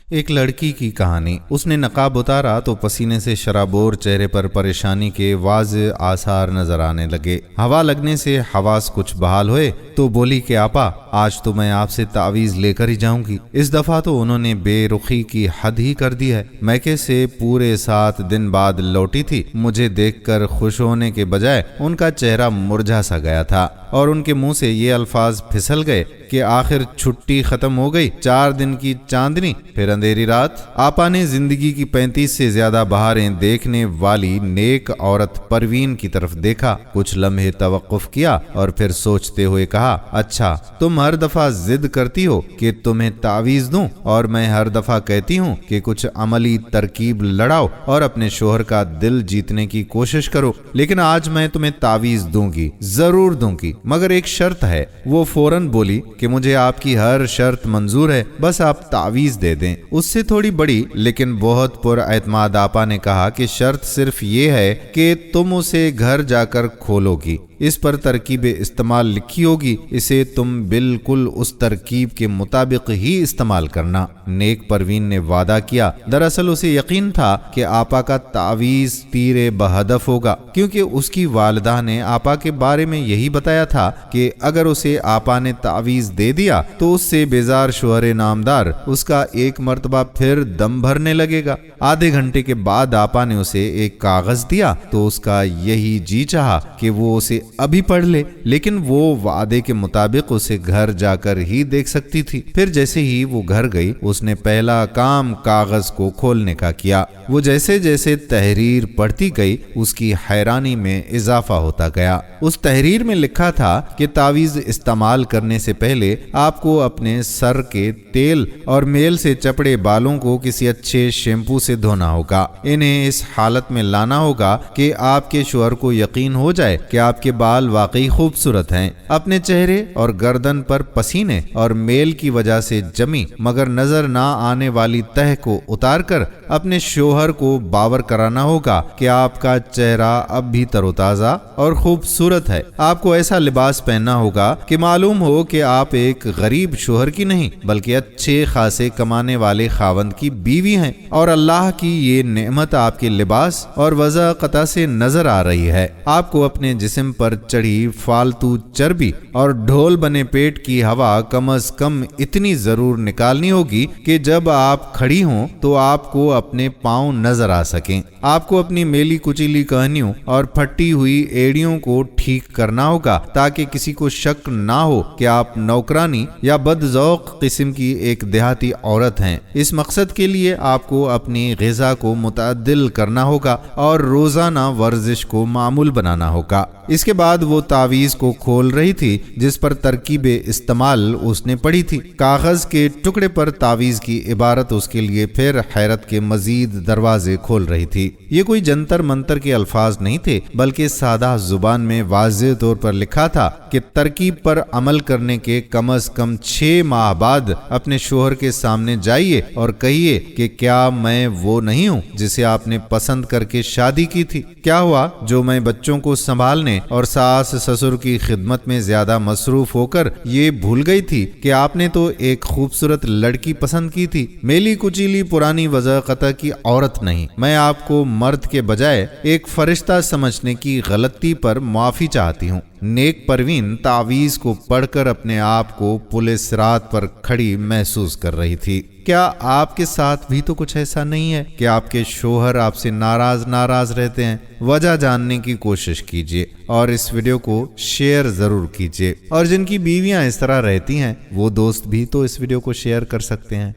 ایک لڑکی کی کہانی۔ اس نے نقاب اتارا تو پسینے سے شرابور چہرے پر پریشانی کے واضح آثار نظر آنے لگے۔ ہوا لگنے سے حواس کچھ بحال ہوئے تو بولی کہ آپا آج تو میں آپ سے تعویذ لے کر ہی جاؤں گی۔ اس دفعہ تو انہوں نے بے رخی کی حد ہی کر دی ہے۔ میکے سے پورے 7 دن بعد لوٹی تھی۔ مجھے دیکھ کر خوش ہونے کے بجائے ان کا چہرہ مرجھا سا گیا تھا اور ان کے منہ سے یہ الفاظ پھسل گئے کہ آخر چھٹی ختم ہو گئی، 4 دن کی چاندنی پھر اندھیری رات۔ آپا نے زندگی کی 35 سے زیادہ بہاریں دیکھنے والی نیک عورت پروین کی طرف دیکھا، کچھ لمحے توقف کیا اور پھر سوچتے ہوئے کہا، اچھا تم ہر دفعہ ضد کرتی ہو کہ تمہیں تعویذ دوں اور میں ہر دفعہ کہتی ہوں کہ کچھ عملی ترکیب لڑاؤ اور اپنے شوہر کا دل جیتنے کی کوشش کرو، لیکن آج میں تمہیں تعویذ دوں گی، ضرور دوں گی، مگر ایک شرط ہے۔ وہ فوراً بولی کہ مجھے آپ کی ہر شرط منظور ہے، بس آپ تعویذ دے دیں۔ اس سے تھوڑی بڑی لیکن بہت پر اعتماد آپا نے کہا کہ شرط صرف یہ ہے کہ تم اسے گھر جا کر کھولو گی، اس پر ترکیب استعمال لکھی ہوگی، اسے تم بالکل اس ترکیب کے مطابق ہی استعمال کرنا۔ نیک پروین نے وعدہ کیا۔ دراصل اسے یقین تھا کہ آپا کا تعویذ تیر بہدف ہوگا، کیونکہ اس کی والدہ نے آپا کے بارے میں یہی بتایا تھا کہ اگر اسے آپا نے تعویذ دے دیا تو اس سے بیزار شوہر نامدار اس کا ایک مرتبہ پھر دم بھرنے لگے گا۔ آدھے گھنٹے کے بعد آپا نے اسے ایک کاغذ دیا تو اس کا یہی جی چاہا کہ وہ اسے ابھی پڑھ لے، لیکن وہ وعدے کے مطابق اسے گھر جا کر ہی دیکھ سکتی تھی۔ پھر جیسے ہی وہ گھر گئی اس نے پہلا کام کاغذ کو کھولنے کا کیا۔ وہ جیسے جیسے تحریر پڑھتی گئی اس کی حیرانی میں اضافہ ہوتا گیا۔ اس تحریر میں لکھا تھا کہ تعویذ استعمال کرنے سے پہلے آپ کو اپنے سر کے تیل اور میل سے چپڑے بالوں کو کسی اچھے شیمپو سے دھونا ہوگا۔ انہیں اس حالت میں لانا ہوگا کہ آپ کے شوہر کو یقین ہو جائے کہ آپ کے بال واقعی خوبصورت ہیں۔ اپنے چہرے اور گردن پر پسینے اور میل کی وجہ سے جمی مگر نظر نہ آنے والی تہ کو اتار کر اپنے شوہر کو باور کرانا ہوگا کہ آپ کا چہرہ اب بھی تر و تازہ اور خوبصورت ہے۔ آپ کو ایسا لباس پہننا ہوگا کہ معلوم ہو کہ آپ ایک غریب شوہر کی نہیں بلکہ اچھے خاصے کمانے والے خاوند کی بیوی ہیں، اور اللہ کی یہ نعمت آپ کے لباس اور وضع قطع سے نظر آ رہی ہے۔ آپ کو اپنے جسم پر چڑھی فالتو چربی اور ڈھول بنے پیٹ کی ہوا کم از کم اتنی ضرور نکالنی ہوگی کہ جب آپ کھڑی ہوں تو آپ کو اپنے پاؤں نظر آ سکیں۔ آپ کو اپنی میلی کچیلی کہنیوں اور پھٹی ہوئی ایڑیوں کو ٹھیک کرنا ہوگا تاکہ کسی کو شک نہ ہو کہ آپ نوکرانی یا بد ذوق قسم کی ایک دیہاتی عورت ہیں۔ اس مقصد کے لیے آپ کو اپنی غذا کو متعدل کرنا ہوگا اور روزانہ ورزش کو معمول بنانا ہوگا۔ اس کے بعد وہ تعویذ کو کھول رہی تھی جس پر ترکیب استعمال اس نے پڑھی تھی۔ کاغذ کے ٹکڑے پر تعویذ کی عبارت اس کے لیے پھر حیرت کے مزید دروازے کھول رہی تھی۔ یہ کوئی جنتر منتر کے الفاظ نہیں تھے بلکہ سادہ زبان میں واضح طور پر لکھا تھا کہ ترکیب پر عمل کرنے کے کم از کم 6 ماہ بعد اپنے شوہر کے سامنے جائیے اور کہیے کہ کیا میں وہ نہیں ہوں جسے آپ نے پسند کر کے شادی کی تھی؟ کیا ہوا جو میں بچوں کو سنبھالنے اور ساس سسر کی خدمت میں زیادہ مصروف ہو کر یہ بھول گئی تھی کہ آپ نے تو ایک خوبصورت لڑکی پسند کی تھی، میلی کچیلی پرانی وضع قطع کی عورت نہیں۔ میں آپ کو مرد کے بجائے ایک فرشتہ سمجھنے کی غلطی پر معافی چاہتی ہوں۔ نیک پروین تعویذ کو پڑھ کر اپنے آپ کو پل صراط پر کھڑی محسوس کر رہی تھی۔ کیا آپ کے ساتھ بھی تو کچھ ایسا نہیں ہے کہ آپ کے شوہر آپ سے ناراض رہتے ہیں؟ وجہ جاننے کی کوشش کیجیے اور اس ویڈیو کو شیئر ضرور کیجیے، اور جن کی بیویاں اس طرح رہتی ہیں وہ دوست بھی تو اس ویڈیو کو شیئر کر سکتے ہیں۔